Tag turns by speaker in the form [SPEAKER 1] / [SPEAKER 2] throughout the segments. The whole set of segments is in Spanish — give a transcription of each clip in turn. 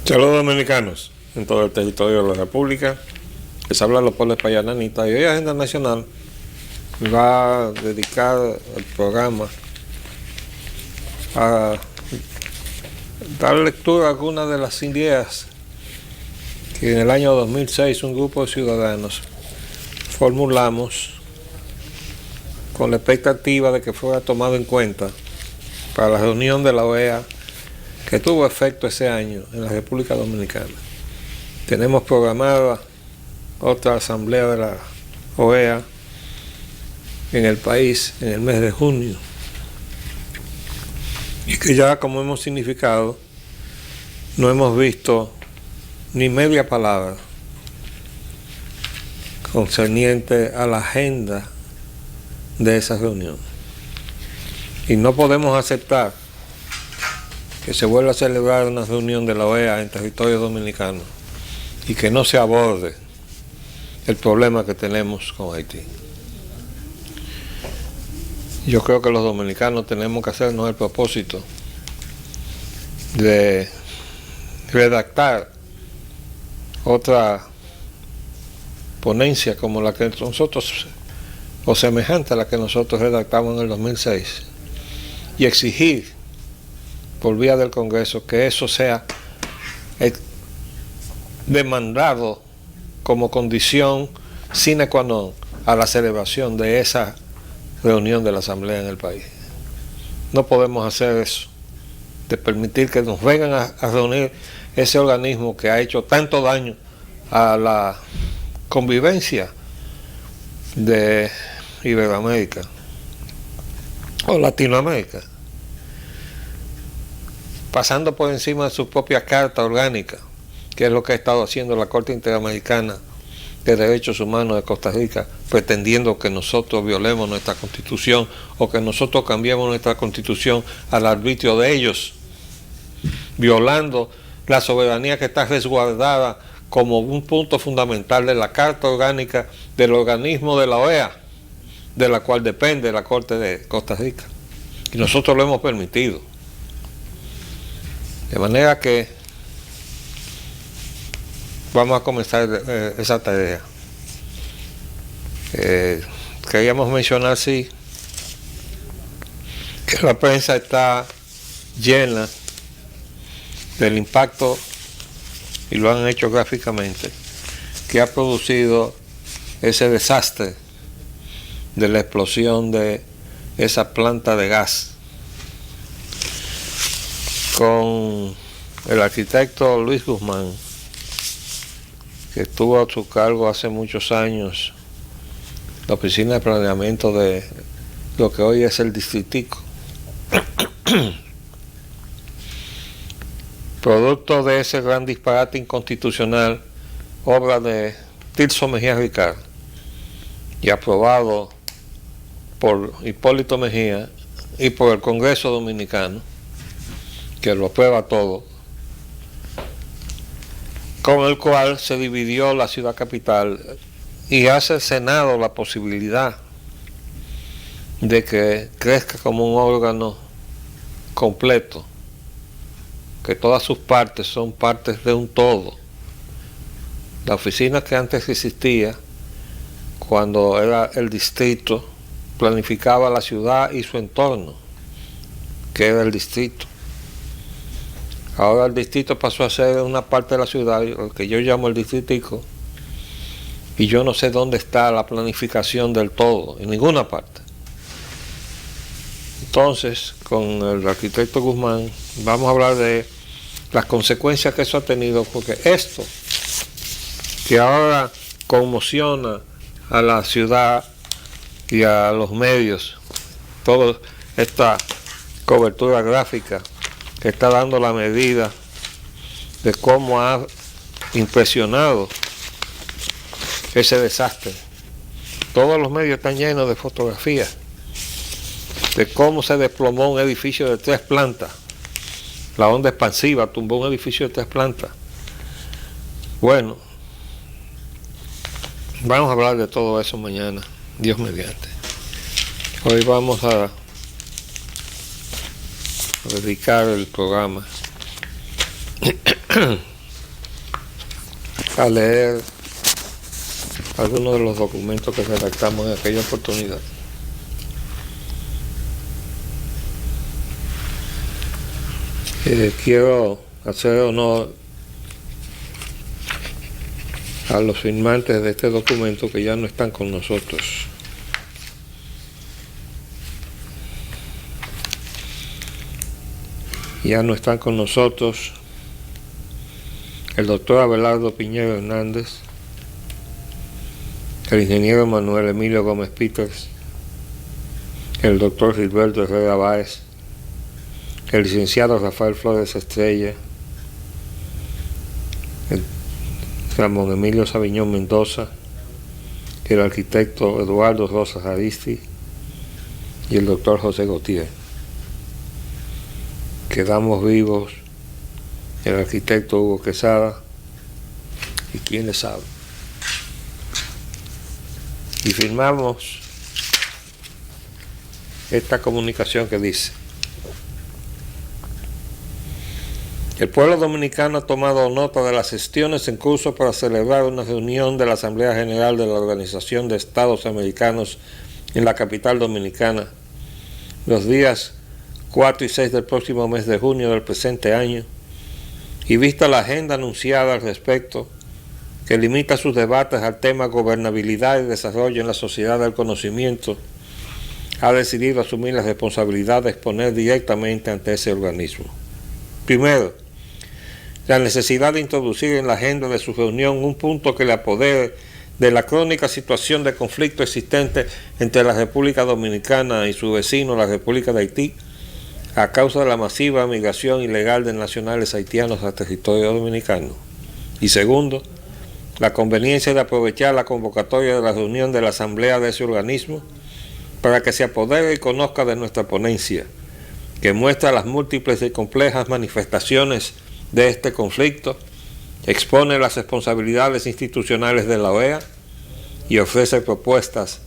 [SPEAKER 1] Saludos dominicanos en todo el territorio de la República. Les habla Leopoldo Espaillat-Nanita y hoy Agenda Nacional va a dedicar el programa a dar lectura a algunas de las ideas que en el año 2006 un grupo de ciudadanos formulamos con la expectativa de que fuera tomado en cuenta para la reunión de la OEA que tuvo efecto ese año en la República Dominicana. Tenemos programada otra asamblea de la OEA en el país en el mes de junio, y que ya, como hemos significado, no hemos visto ni media palabra concerniente a la agenda de esa reunión. Y no podemos aceptar que se vuelva a celebrar una reunión de la OEA en territorio dominicano y que no se aborde el problema que tenemos con Haití. Yo creo que los dominicanos tenemos que hacernos el propósito de redactar otra ponencia como la que nosotros, o semejante a la que nosotros redactamos en el 2006, y exigir por vía del Congreso que eso sea demandado como condición sine qua non a la celebración de esa reunión de la Asamblea en el país. No podemos hacer eso, de permitir que nos vengan a reunir ese organismo que ha hecho tanto daño a la convivencia de Iberoamérica o Latinoamérica, pasando por encima de su propia carta orgánica, que es lo que ha estado haciendo la Corte Interamericana de Derechos Humanos de Costa Rica, pretendiendo que nosotros violemos nuestra Constitución o que nosotros cambiemos nuestra Constitución al arbitrio de ellos, violando la soberanía que está resguardada como un punto fundamental de la Carta Orgánica del organismo de la OEA, de la cual depende la Corte de Costa Rica. Y nosotros lo hemos permitido. De manera que vamos a comenzar esa tarea. Queríamos mencionar, sí, que la prensa está llena del impacto, y lo han hecho gráficamente, que ha producido ese desastre de la explosión de esa planta de gas, con el arquitecto Luis Guzmán, que estuvo a su cargo hace muchos años la oficina de planeamiento de lo que hoy es el Distritico. Producto de ese gran disparate inconstitucional, obra de Tirso Mejía Ricard y aprobado por Hipólito Mejía y por el Congreso Dominicano, que lo aprueba todo, con el cual se dividió la ciudad capital y hace el Senado la posibilidad de que crezca como un órgano completo, que todas sus partes son partes de un todo. La oficina que antes existía, cuando era el distrito, planificaba la ciudad y su entorno, que era el distrito. Ahora el distrito pasó a ser una parte de la ciudad, lo que yo llamo el distritico, y yo no sé dónde está la planificación del todo, en ninguna parte. Entonces, con el arquitecto Guzmán, vamos a hablar de las consecuencias que eso ha tenido, porque esto, que ahora conmociona a la ciudad y a los medios, toda esta cobertura gráfica que está dando la medida de cómo ha impresionado ese desastre. Todos los medios están llenos de fotografías de cómo se desplomó un edificio de 3 plantas. La onda expansiva tumbó un edificio de 3 plantas. Bueno, vamos a hablar de todo eso mañana, Dios mediante. Hoy vamos a dedicar el programa a leer algunos de los documentos que redactamos en aquella oportunidad. Quiero hacer honor a los firmantes de este documento que ya no están con nosotros. Ya no están con nosotros el doctor Abelardo Piñero Hernández, el ingeniero Manuel Emilio Gómez Peters, el doctor Gilberto Herrera Báez, el licenciado Rafael Flores Estrella, el Ramón Emilio Sabiñón Mendoza, el arquitecto Eduardo Rosas Aristi y el doctor José Gautier. Quedamos vivos el arquitecto Hugo Quesada y quién les sabe. Y firmamos esta comunicación que dice: el pueblo dominicano ha tomado nota de las gestiones en curso para celebrar una reunión de la Asamblea General de la Organización de Estados Americanos en la capital dominicana los días 4 y 6 del próximo mes de junio del presente año, y vista la agenda anunciada al respecto, que limita sus debates al tema gobernabilidad y desarrollo en la sociedad del conocimiento, ha decidido asumir la responsabilidad de exponer directamente ante ese organismo. Primero, la necesidad de introducir en la agenda de su reunión un punto que le apodere de la crónica situación de conflicto existente entre la República Dominicana y su vecino, la República de Haití, a causa de la masiva migración ilegal de nacionales haitianos al territorio dominicano. Y segundo, la conveniencia de aprovechar la convocatoria de la reunión de la asamblea de ese organismo para que se apodere y conozca de nuestra ponencia, que muestra las múltiples y complejas manifestaciones de este conflicto, expone las responsabilidades institucionales de la OEA y ofrece propuestas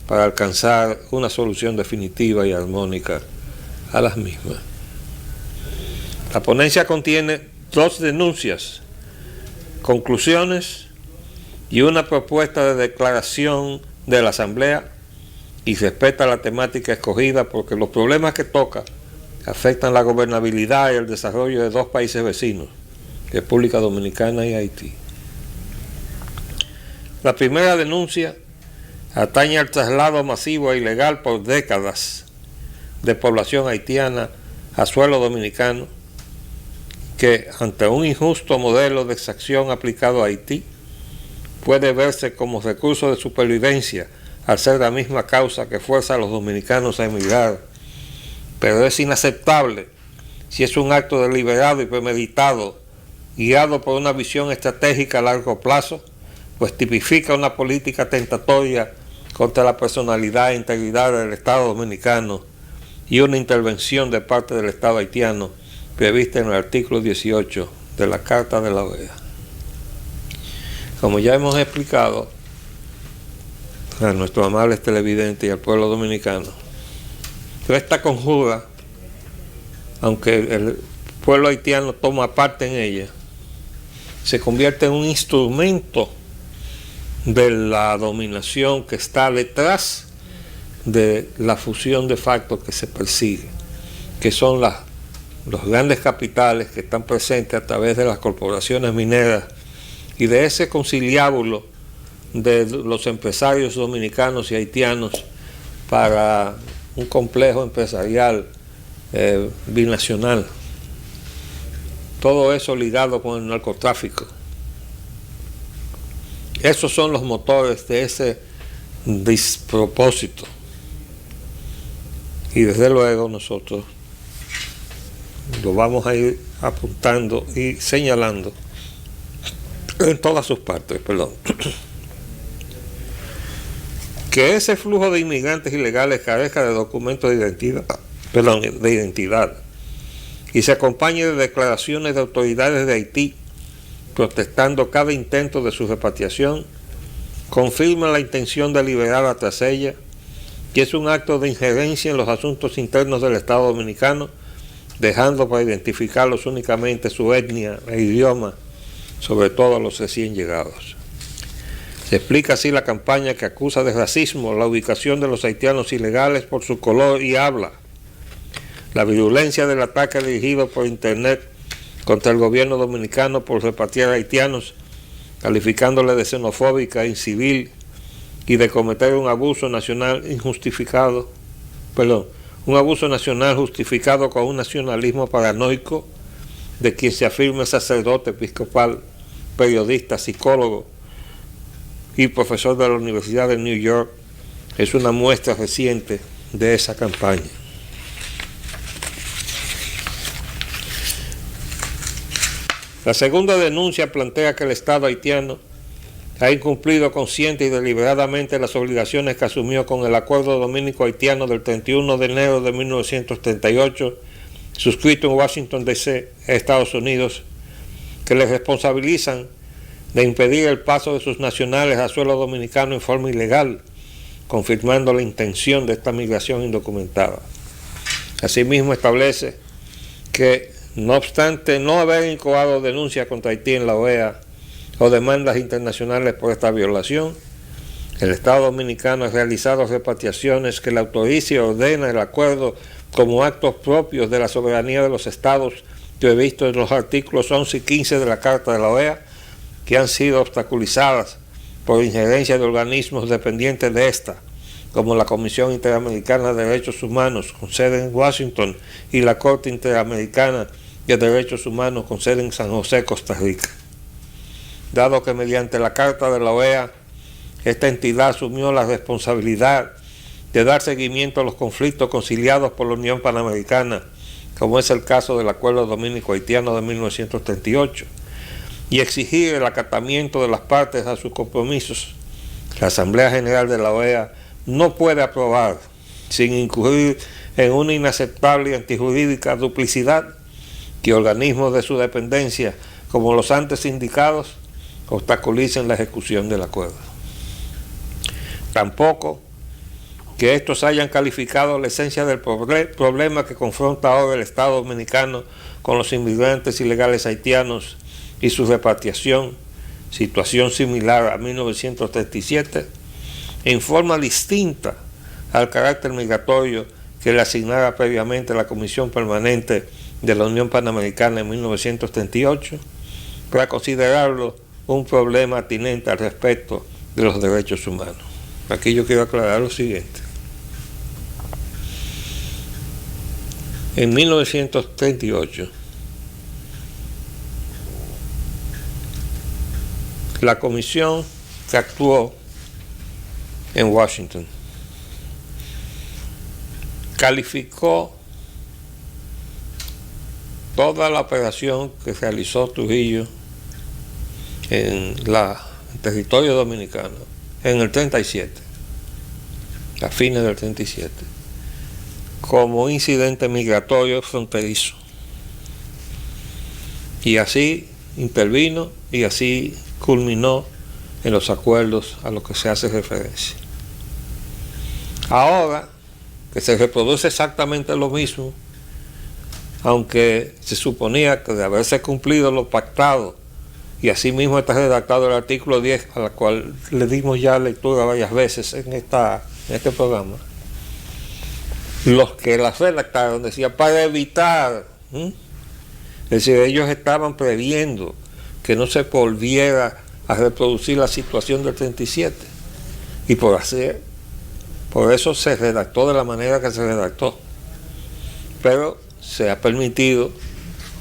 [SPEAKER 1] para alcanzar una solución definitiva y armónica a las mismas. La ponencia contiene 2 denuncias, conclusiones y una propuesta de declaración de la Asamblea, y respeta la temática escogida porque los problemas que toca afectan la gobernabilidad y el desarrollo de 2 países vecinos, República Dominicana y Haití. La primera denuncia atañe al traslado masivo e ilegal por décadas de población haitiana a suelo dominicano, que ante un injusto modelo de exacción aplicado a Haití puede verse como recurso de supervivencia al ser la misma causa que fuerza a los dominicanos a emigrar, pero es inaceptable si es un acto deliberado y premeditado, guiado por una visión estratégica a largo plazo, pues tipifica una política tentatoria contra la personalidad e integridad del Estado dominicano y una intervención de parte del Estado haitiano prevista en el artículo 18 de la Carta de la OEA. Como ya hemos explicado a nuestros amables televidentes y al pueblo dominicano, esta conjura, aunque el pueblo haitiano toma parte en ella, se convierte en un instrumento de la dominación que está detrás de la fusión de facto que se persigue, que son los grandes capitales que están presentes a través de las corporaciones mineras y de ese conciliábulo de los empresarios dominicanos y haitianos para un complejo empresarial binacional. Todo eso ligado con el narcotráfico. Esos son los motores de ese despropósito. Y desde luego nosotros lo vamos a ir apuntando y señalando en todas sus partes, que ese flujo de inmigrantes ilegales carezca de documentos de identidad, y se acompañe de declaraciones de autoridades de Haití protestando cada intento de su repatriación, confirma la intención deliberada tras ella, que es un acto de injerencia en los asuntos internos del Estado dominicano, dejando para identificarlos únicamente su etnia e idioma sobre todo a los recién llegados. Se explica así la campaña que acusa de racismo la ubicación de los haitianos ilegales por su color y habla, la virulencia del ataque dirigido por Internet contra el gobierno dominicano por repatriar haitianos, calificándole de xenofóbica, incivil y de cometer un abuso nacional justificado con un nacionalismo paranoico de quien se afirma sacerdote episcopal, periodista, psicólogo y profesor de la Universidad de New York, es una muestra reciente de esa campaña. La segunda denuncia plantea que el Estado haitiano ha incumplido consciente y deliberadamente las obligaciones que asumió con el Acuerdo Dominico-Haitiano del 31 de enero de 1938, suscrito en Washington, D.C., Estados Unidos, que le responsabilizan de impedir el paso de sus nacionales a suelo dominicano en forma ilegal, confirmando la intención de esta migración indocumentada. Asimismo, establece que, no obstante no haber incoado denuncias contra Haití en la OEA o demandas internacionales por esta violación, el Estado dominicano ha realizado repatriaciones que le autoriza y ordena el acuerdo como actos propios de la soberanía de los estados previstos en los artículos 11 y 15 de la Carta de la OEA, que han sido obstaculizadas por injerencia de organismos dependientes de esta, como la Comisión Interamericana de Derechos Humanos, con sede en Washington, y la Corte Interamericana de Derechos Humanos, con sede en San José, Costa Rica. Dado que mediante la Carta de la OEA, esta entidad asumió la responsabilidad de dar seguimiento a los conflictos conciliados por la Unión Panamericana, como es el caso del Acuerdo Dominico-Haitiano de 1938, y exigir el acatamiento de las partes a sus compromisos, la Asamblea General de la OEA no puede aprobar, sin incurrir en una inaceptable y antijurídica duplicidad, que organismos de su dependencia, como los antes indicados, obstaculicen la ejecución del acuerdo. Tampoco que estos hayan calificado la esencia del problema que confronta ahora el Estado dominicano con los inmigrantes ilegales haitianos y su repatriación, situación similar a 1937, en forma distinta al carácter migratorio que le asignara previamente la Comisión Permanente de la Unión Panamericana en 1938, para considerarlo un problema atinente al respecto de los derechos humanos. Aquí yo quiero aclarar lo siguiente. En 1938, la comisión que actuó en Washington calificó toda la operación que realizó Trujillo en el territorio dominicano en el 37, a fines del 37, como incidente migratorio fronterizo. Y así intervino y así culminó en los acuerdos a los que se hace referencia. Ahora que se reproduce exactamente lo mismo, aunque se suponía que de haberse cumplido lo pactado, y así mismo está redactado el artículo 10, a la cual le dimos ya lectura varias veces en este programa, los que las redactaron decían para evitar, es decir, ellos estaban previendo que no se volviera a reproducir la situación del 37, y por eso se redactó de la manera que se redactó, pero se ha permitido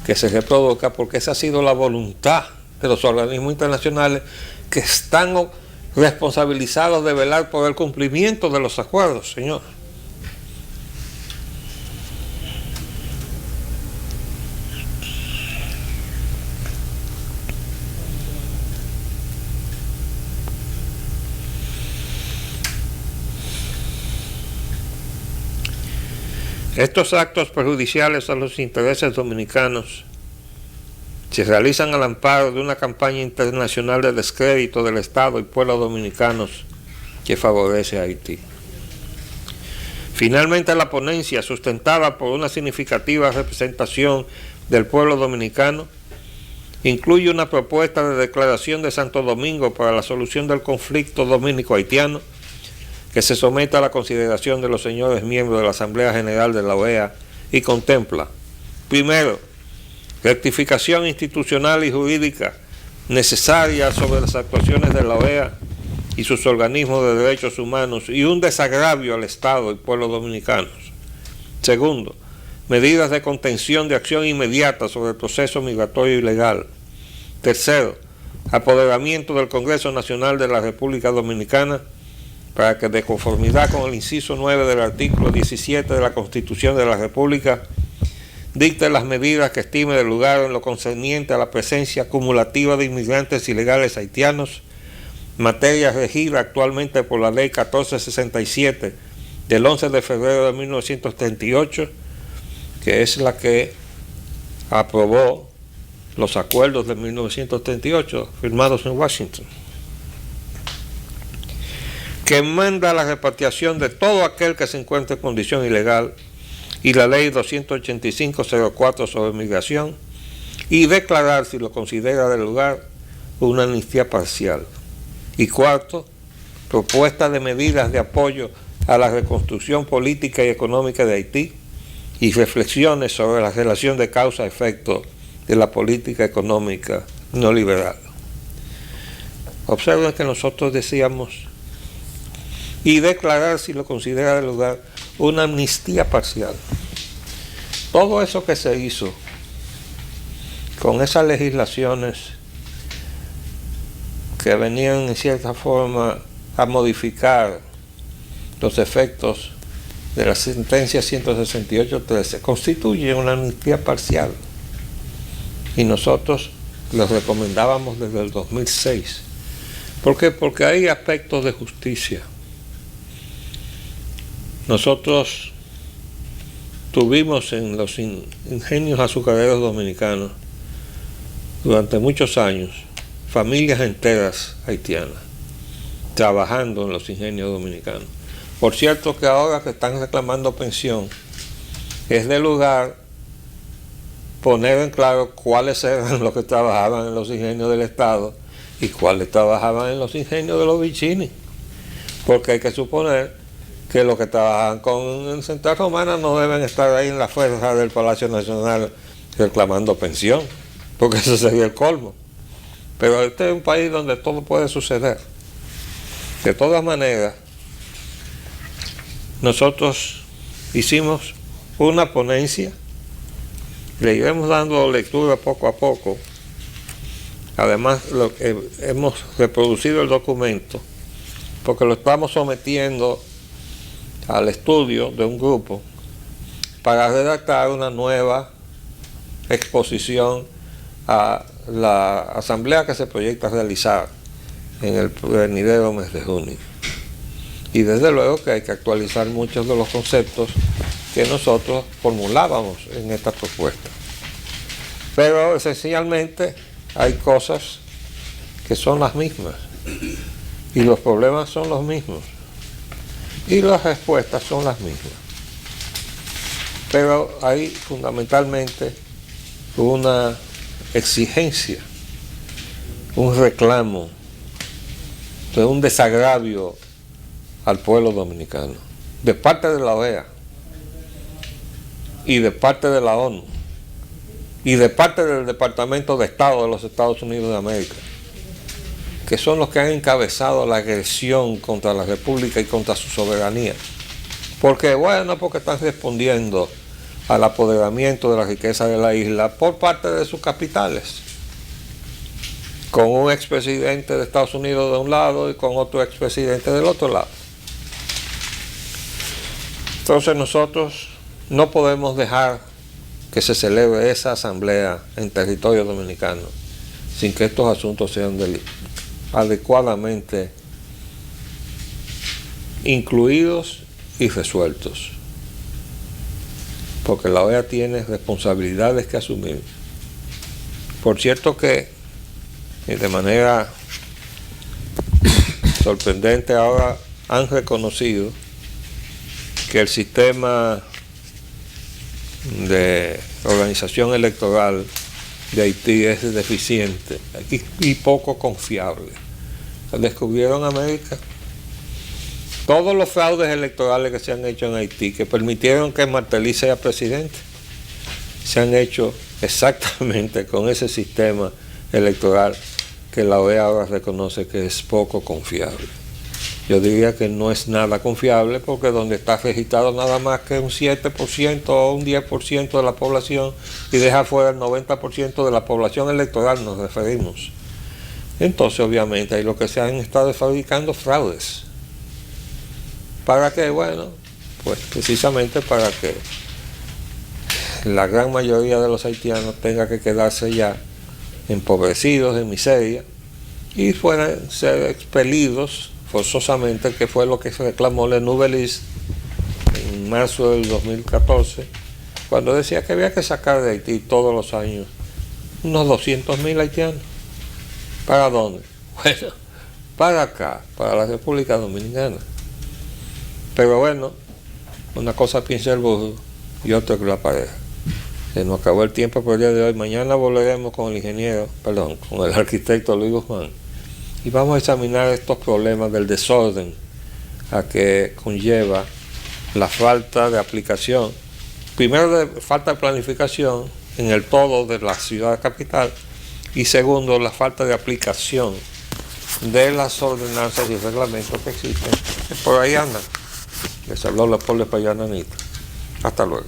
[SPEAKER 1] que se reproduzca porque esa ha sido la voluntad de los organismos internacionales que están responsabilizados de velar por el cumplimiento de los acuerdos, señor. Estos actos perjudiciales a los intereses dominicanos se realizan al amparo de una campaña internacional de descrédito del Estado y pueblo dominicanos que favorece a Haití. Finalmente, la ponencia, sustentada por una significativa representación del pueblo dominicano, incluye una propuesta de declaración de Santo Domingo para la solución del conflicto dominico-haitiano que se somete a la consideración de los señores miembros de la Asamblea General de la OEA y contempla, primero, rectificación institucional y jurídica necesaria sobre las actuaciones de la OEA y sus organismos de derechos humanos y un desagravio al Estado y pueblo dominicanos. Segundo, medidas de contención de acción inmediata sobre el proceso migratorio ilegal. Tercero, apoderamiento del Congreso Nacional de la República Dominicana para que, de conformidad con el inciso 9 del artículo 17 de la Constitución de la República, dicte las medidas que estime de lugar en lo concerniente a la presencia acumulativa de inmigrantes ilegales haitianos, materia regida actualmente por la Ley 1467 del 11 de febrero de 1938, que es la que aprobó los acuerdos de 1938 firmados en Washington, que manda la repatriación de todo aquel que se encuentre en condición ilegal, y la Ley 285-04 sobre migración, y declarar, si lo considera de lugar, una amnistía parcial. Y cuarto, propuesta de medidas de apoyo a la reconstrucción política y económica de Haití y reflexiones sobre la relación de causa-efecto de la política económica neoliberal. Observen que nosotros decíamos, y declarar, si lo considera de lugar, una amnistía parcial. Todo eso que se hizo con esas legislaciones que venían en cierta forma a modificar los efectos de la sentencia 168.13 constituye una amnistía parcial, y nosotros los recomendábamos desde el 2006. ¿Por qué? Porque hay aspectos de justicia. Nosotros tuvimos en los ingenios azucareros dominicanos durante muchos años familias enteras haitianas trabajando en los ingenios dominicanos. Por cierto que ahora que están reclamando pensión, es de lugar poner en claro cuáles eran los que trabajaban en los ingenios del Estado y cuáles trabajaban en los ingenios de los Vicini, porque hay que suponer que los que trabajan con Central Romana no deben estar ahí en la fuerza del Palacio Nacional reclamando pensión, porque eso sería el colmo. Pero este es un país donde todo puede suceder. De todas maneras, nosotros hicimos una ponencia, le iremos dando lectura poco a poco. Además, hemos reproducido el documento porque lo estamos sometiendo al estudio de un grupo para redactar una nueva exposición a la asamblea que se proyecta realizar en el venidero mes de junio. Y desde luego que hay que actualizar muchos de los conceptos que nosotros formulábamos en esta propuesta. Pero esencialmente hay cosas que son las mismas y los problemas son los mismos y las respuestas son las mismas. Pero hay fundamentalmente una exigencia, un reclamo, un desagravio al pueblo dominicano, de parte de la OEA y de parte de la ONU y de parte del Departamento de Estado de los Estados Unidos de América, que son los que han encabezado la agresión contra la República y contra su soberanía. Porque, bueno, porque están respondiendo al apoderamiento de la riqueza de la isla por parte de sus capitales, con un expresidente de Estados Unidos de un lado y con otro expresidente del otro lado. Entonces nosotros no podemos dejar que se celebre esa asamblea en territorio dominicano sin que estos asuntos sean adecuadamente incluidos y resueltos, porque la OEA tiene responsabilidades que asumir. Por cierto que de manera sorprendente ahora han reconocido que el sistema de organización electoral de Haití es deficiente y poco confiable. Descubrieron América. Todos los fraudes electorales que se han hecho en Haití, que permitieron que Martelly sea presidente, se han hecho exactamente con ese sistema electoral que la OEA ahora reconoce que es poco confiable. Yo diría que no es nada confiable porque donde está registrado nada más que un 7% o un 10% de la población y deja fuera el 90% de la población electoral, nos referimos. Entonces, obviamente, ahí lo que se han estado fabricando fraudes. ¿Para qué? Bueno, pues precisamente para que la gran mayoría de los haitianos tenga que quedarse ya empobrecidos, en miseria, y puedan ser expelidos forzosamente, que fue lo que se reclamó Le Nouveliste en marzo del 2014, cuando decía que había que sacar de Haití todos los años unos 200.000 haitianos. ¿Para dónde? Bueno, para acá, para la República Dominicana. Pero bueno, una cosa piensa el burro y otra que la pareja. Se nos acabó el tiempo por el día de hoy. Mañana volveremos con con el arquitecto Luis Guzmán, y vamos a examinar estos problemas del desorden a que conlleva la falta de aplicación, primero de falta de planificación en el todo de la ciudad capital, y segundo, la falta de aplicación de las ordenanzas y reglamentos que existen, que por ahí andan. Les habló Leopoldo Espaillat Anita. Hasta luego.